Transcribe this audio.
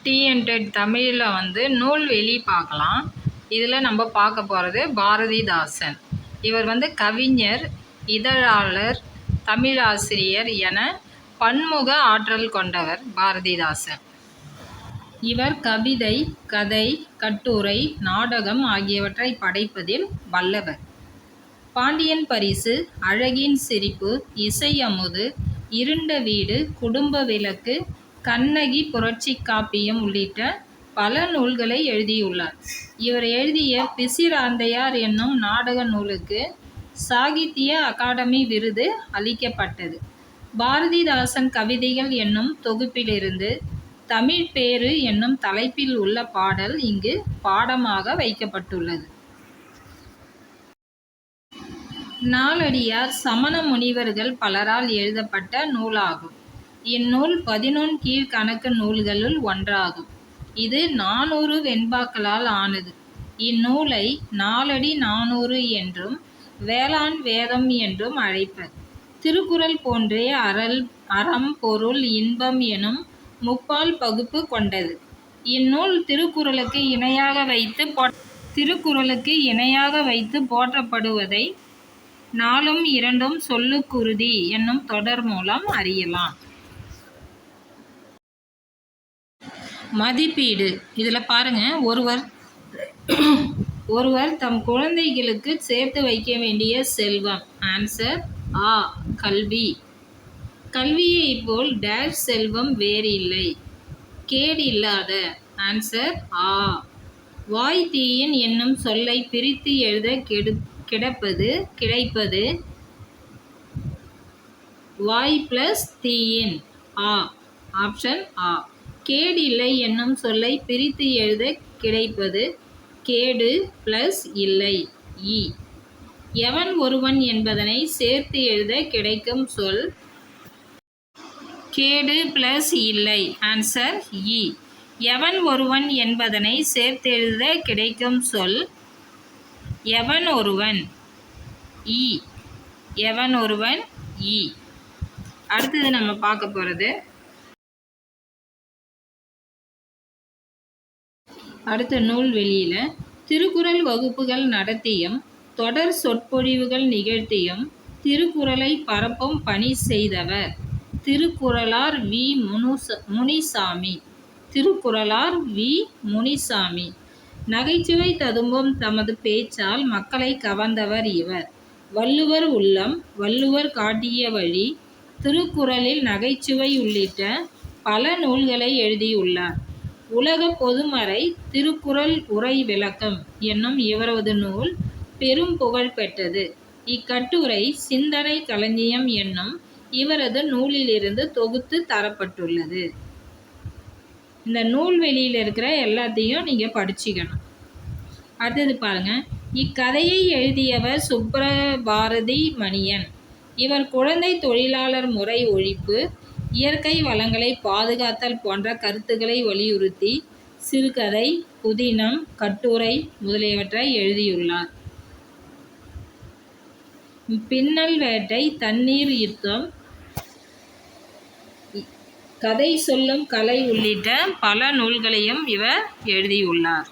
TNTET தமிழில் நூல்வெளி பார்க்கலாம். இதில் நம்ம பார்க்க போகிறது பாரதிதாசன். இவர் கவிஞர், இதழாளர், தமிழாசிரியர் என பன்முக ஆற்றல் கொண்டவர் பாரதிதாசன். இவர் கவிதை, கதை, கட்டுரை, நாடகம் ஆகியவற்றை படைப்பதில் வல்லவர். பாண்டியன் பரிசு, அழகின் சிரிப்பு, இசை அமுது, இருண்ட வீடு, குடும்ப விளக்கு, கண்ணகி, புரட்சி காப்பியம் உள்ளிட்ட பல நூல்களை எழுதியுள்ளார். இவர் எழுதிய பிசிராந்தையார் என்னும் நாடக நூலுக்கு சாகித்ய அகாடமி விருது அளிக்கப்பட்டது. பாரதிதாசன் கவிதைகள் என்னும் தொகுப்பிலிருந்து தமிழ் பேறு என்னும் தலைப்பில் உள்ள பாடல் இங்கு பாடமாக வைக்கப்பட்டுள்ளது. நாலடியார் சமண முனிவர்கள் பலரால் எழுதப்பட்ட நூலாகும். இந்நூல் 11 கீழ்க்கணக்கு நூல்களுள் ஒன்றாகும். இது 400 வெண்பாக்களால் ஆனது. இந்நூலை நாலடி 400 என்றும் வேளாண் வேதம் என்றும் அழைப்பர். திருக்குறள் போன்றே அறம், பொருள், இன்பம் எனும் முப்பால் பகுப்பு கொண்டது. இந்நூல் திருக்குறளுக்கு இணையாக வைத்து போற்றப்படுவதை 4ம் 2ம் சொல்லுக்குறுதி என்னும் தொடர் மூலம் அறியலாம். மதிப்பீடு. இதில் பாருங்க, ஒருவர் தம் குழந்தைகளுக்கு சேர்த்து வைக்க வேண்டிய செல்வம். ஆன்சர் ஆ. கல்வி. கல்வியை போல் டேஷ் செல்வம் வேறு இல்லை. கேடு இல்லாத. ஆன்சர் ஆ. வாய் தீயின் என்னும் சொல்லை பிரித்து எழுத கிடைப்பது வாய் பிளஸ் தீயின். ஆ. ஆப்ஷன் ஆ. கேடு இல்லை என்னும் சொல்லை பிரித்து எழுத கிடைப்பது கேடு பிளஸ் இல்லை. இ. எவன் ஒருவன் என்பதனை சேர்த்து எழுத கிடைக்கும் சொல் கேடு பிளஸ் இல்லை. ஆன்சர் இ. எவன் ஒருவன் என்பதனை சேர்த்தெழுத கிடைக்கும் சொல் எவன் ஒருவன். இ. எவன் ஒருவன். இ. அடுத்தது நம்ம பார்க்க போகிறது, அடுத்த நூல்வெளியில் திருக்குறள் வகுப்புகள் நடத்தியும் தொடர் சொற்பொழிவுகள் நிகழ்த்தியும் திருக்குறளை பரப்பும் பணி செய்தவர் திருக்குறளார் வி. முனிசாமி. திருக்குறளார் வி. முனிசாமி. நகைச்சுவை ததும்பும் தமது பேச்சால் மக்களை கவர்ந்தவர் இவர். வள்ளுவர் உள்ளம், வள்ளுவர் காட்டிய வழி, திருக்குறளில் நகைச்சுவை உள்ளிட்ட பல நூல்களை எழுதியுள்ளார். உலக பொதுமறை திருக்குறள் உரை விளக்கம் என்னும் இவரது நூல் பெரும் புகழ் பெற்றது. இக்கட்டுரை சிந்தனை களஞ்சியம் என்னும் இவரது நூலிலிருந்து தொகுத்து தரப்பட்டுள்ளது. இந்த நூல்வெளியில் இருக்கிற எல்லாத்தையும் நீங்கள் படிச்சுக்கணும். அடுத்தது பாருங்க, இக்கதையை எழுதியவர் சுப்ரபாரதி மணியன். இவர் குழந்தை தொழிலாளர் முறை ஒழிப்பு, இயற்கை வளங்களை பாதுகாத்தல் போன்ற கருத்துக்களை வலியுறுத்தி சிறுகதை, புதினம், கட்டுரை முதலியவற்றை எழுதியுள்ளார். பின்னல் வேட்டை, தண்ணீர் யுத்தம், கதை சொல்லும் கலை உள்ளிட்ட பல நூல்களையும் இவர் எழுதியுள்ளார்.